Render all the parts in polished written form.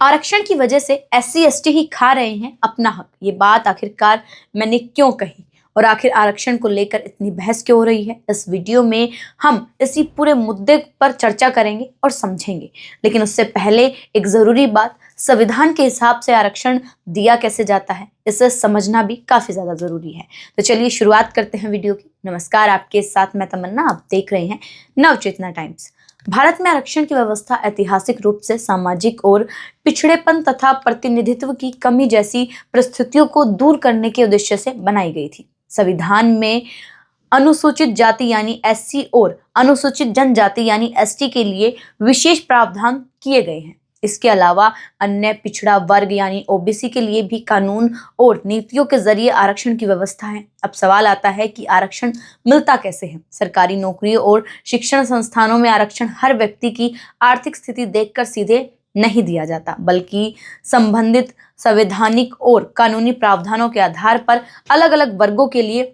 आरक्षण की वजह से SC ST ही खा रहे हैं अपना हक। ये बात आखिरकार मैंने क्यों कही और आखिर आरक्षण को लेकर इतनी बहस क्यों हो रही है, इस वीडियो में हम इसी पूरे मुद्दे पर चर्चा करेंगे और समझेंगे। लेकिन उससे पहले एक जरूरी बात, संविधान के हिसाब से आरक्षण दिया कैसे जाता है इसे समझना भी काफी ज्यादा जरूरी है। तो चलिए शुरुआत करते हैं वीडियो की। नमस्कार, आपके साथ मैं तमन्ना, आप देख रहे हैं नवचेतना टाइम्स। भारत में आरक्षण की व्यवस्था ऐतिहासिक रूप से सामाजिक और पिछड़ेपन तथा प्रतिनिधित्व की कमी जैसी परिस्थितियों को दूर करने के उद्देश्य से बनाई गई थी। संविधान में अनुसूचित जाति यानी SC और अनुसूचित जनजाति यानी ST के लिए विशेष प्रावधान किए गए हैं। इसके अलावा अन्य पिछड़ा वर्ग यानी OBC के लिए भी कानून और नीतियों के जरिए आरक्षण की व्यवस्था है। अब सवाल आता है कि आरक्षण मिलता कैसे है। सरकारी नौकरियों और शिक्षण संस्थानों में आरक्षण हर व्यक्ति की आर्थिक स्थिति देखकर सीधे नहीं दिया जाता, बल्कि संबंधित संवैधानिक और कानूनी प्रावधानों के आधार पर अलग अलग वर्गों के लिए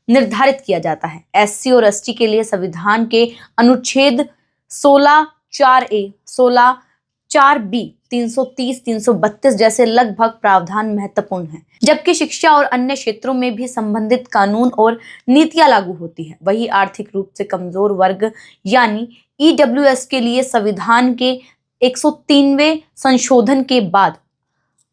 निर्धारित किया जाता है। SC और ST के लिए संविधान के अनुच्छेद 16(4)A, 16(4)B, 330, 332 जैसे लगभग प्रावधान महत्वपूर्ण हैं, जबकि शिक्षा और अन्य क्षेत्रों में भी संबंधित कानून और नीतियां लागू होती है। वही आर्थिक रूप से कमजोर वर्ग यानी EWS के लिए संविधान के 103वें संशोधन के बाद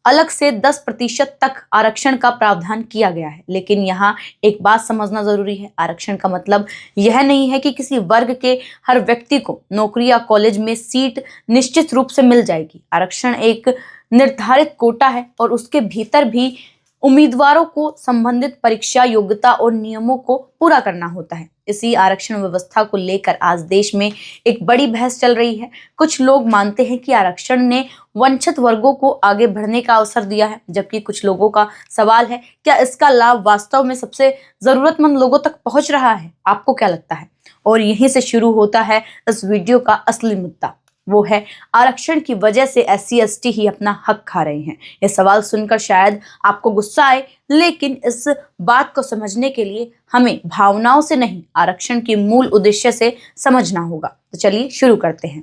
अलग से 10% तक आरक्षण का प्रावधान किया गया है। लेकिन यहाँ एक बात समझना जरूरी है, आरक्षण का मतलब यह नहीं है कि किसी वर्ग के हर व्यक्ति को नौकरी या कॉलेज में सीट निश्चित रूप से मिल जाएगी। आरक्षण एक निर्धारित कोटा है और उसके भीतर भी उम्मीदवारों को संबंधित परीक्षा, योग्यता और नियमों को पूरा करना होता है। इसी आरक्षण व्यवस्था को लेकर आज देश में एक बड़ी बहस चल रही है। कुछ लोग मानते हैं कि आरक्षण ने वंचित वर्गों को आगे बढ़ने का अवसर दिया है, जबकि कुछ लोगों का सवाल है, क्या इसका लाभ वास्तव में सबसे जरूरतमंद लोगों तक पहुंच रहा है? आपको क्या लगता है? और यहीं से शुरू होता है इस वीडियो का असली मुद्दा, वो है आरक्षण की वजह से SC ST ही अपना हक खा रहे हैं। यह सवाल सुनकर शायद आपको गुस्सा आए, लेकिन इस बात को समझने के लिए हमें भावनाओं से नहीं, आरक्षण के मूल उद्देश्य से समझना होगा। तो चलिए शुरू करते हैं।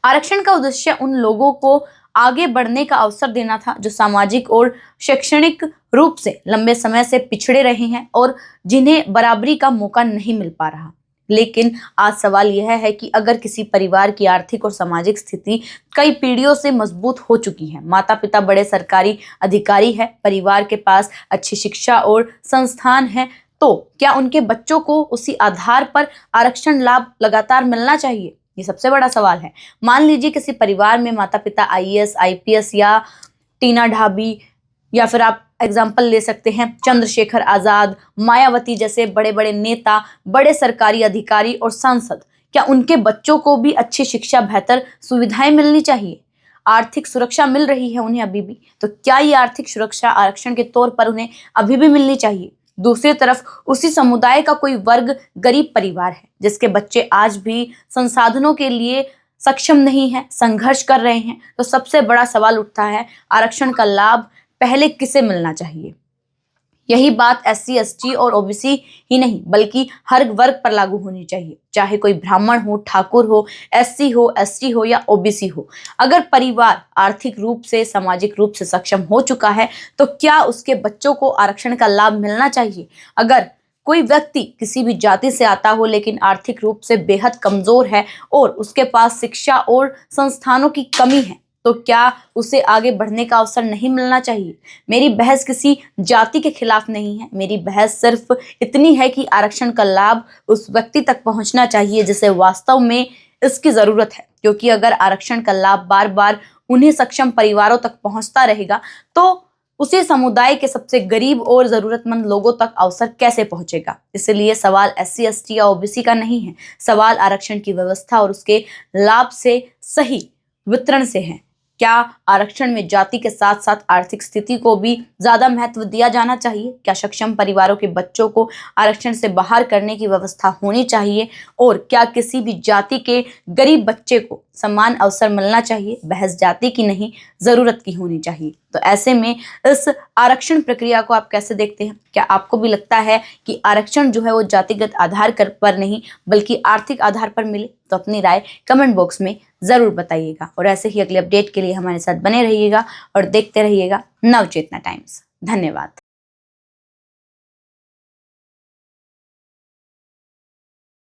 आरक्षण का उद्देश्य उन लोगों को आगे बढ़ने का अवसर देना था जो सामाजिक और शैक्षणिक रूप से लंबे समय से पिछड़े रहे हैं और जिन्हें बराबरी का मौका नहीं मिल पा रहा। लेकिन आज सवाल यह है कि अगर किसी परिवार की आर्थिक और सामाजिक स्थिति कई पीढ़ियों से मजबूत हो चुकी है, माता पिता बड़े सरकारी अधिकारी है, परिवार के पास अच्छी शिक्षा और संस्थान है, तो क्या उनके बच्चों को उसी आधार पर आरक्षण लाभ लगातार मिलना चाहिए? ये सबसे बड़ा सवाल है। मान लीजिए किसी परिवार में माता पिता IAS, IPS या टीना ढाबी, या फिर आप एग्जाम्पल ले सकते हैं चंद्रशेखर आजाद, मायावती जैसे बड़े बड़े नेता, बड़े सरकारी अधिकारी और सांसद, क्या उनके बच्चों को भी अच्छी शिक्षा, बेहतर सुविधाएं मिलनी चाहिए? आर्थिक सुरक्षा मिल रही है उन्हें अभी भी, तो क्या ये आर्थिक सुरक्षा आरक्षण के तौर पर उन्हें अभी भी मिलनी चाहिए? दूसरी तरफ उसी समुदाय का कोई वर्ग गरीब परिवार है जिसके बच्चे आज भी संसाधनों के लिए सक्षम नहीं है, संघर्ष कर रहे हैं, तो सबसे बड़ा सवाल उठता है, आरक्षण का लाभ पहले किसे मिलना चाहिए? यही बात SC ST और OBC ही नहीं बल्कि हर वर्ग पर लागू होनी चाहिए, चाहे कोई ब्राह्मण हो, ठाकुर हो, SC हो, ST हो या OBC हो। अगर परिवार आर्थिक रूप से, सामाजिक रूप से सक्षम हो चुका है तो क्या उसके बच्चों को आरक्षण का लाभ मिलना चाहिए? अगर कोई व्यक्ति किसी भी जाति से आता हो लेकिन आर्थिक रूप से बेहद कमजोर है और उसके पास शिक्षा और संस्थानों की कमी है, तो क्या उसे आगे बढ़ने का अवसर नहीं मिलना चाहिए? मेरी बहस किसी जाति के खिलाफ नहीं है, मेरी बहस सिर्फ इतनी है कि आरक्षण का लाभ उस व्यक्ति तक पहुंचना चाहिए जिसे वास्तव में इसकी जरूरत है, क्योंकि अगर आरक्षण का लाभ बार बार उन्हीं सक्षम परिवारों तक पहुंचता रहेगा तो उसी समुदाय के सबसे गरीब और जरूरतमंद लोगों तक अवसर कैसे पहुंचेगा? इसलिए सवाल SC ST या OBC का नहीं है, सवाल आरक्षण की व्यवस्था और उसके लाभ से सही वितरण से है। क्या आरक्षण में जाति के साथ साथ आर्थिक स्थिति को भी ज्यादा महत्व दिया जाना चाहिए? क्या सक्षम परिवारों के बच्चों को आरक्षण से बाहर करने की व्यवस्था होनी चाहिए? और क्या किसी भी जाति के गरीब बच्चे को समान अवसर मिलना चाहिए? बहस जाति की नहीं, जरूरत की होनी चाहिए। तो ऐसे में इस आरक्षण प्रक्रिया को आप कैसे देखते हैं? क्या आपको भी लगता है कि आरक्षण जो है वो जातिगत आधार पर नहीं बल्कि आर्थिक आधार पर मिले? तो अपनी राय कमेंट बॉक्स में ज़रूर बताइएगा। और ऐसे ही अगले अपडेट के लिए हमारे साथ बने रहिएगा और देखते रहिएगा नवचेतना टाइम्स। धन्यवाद।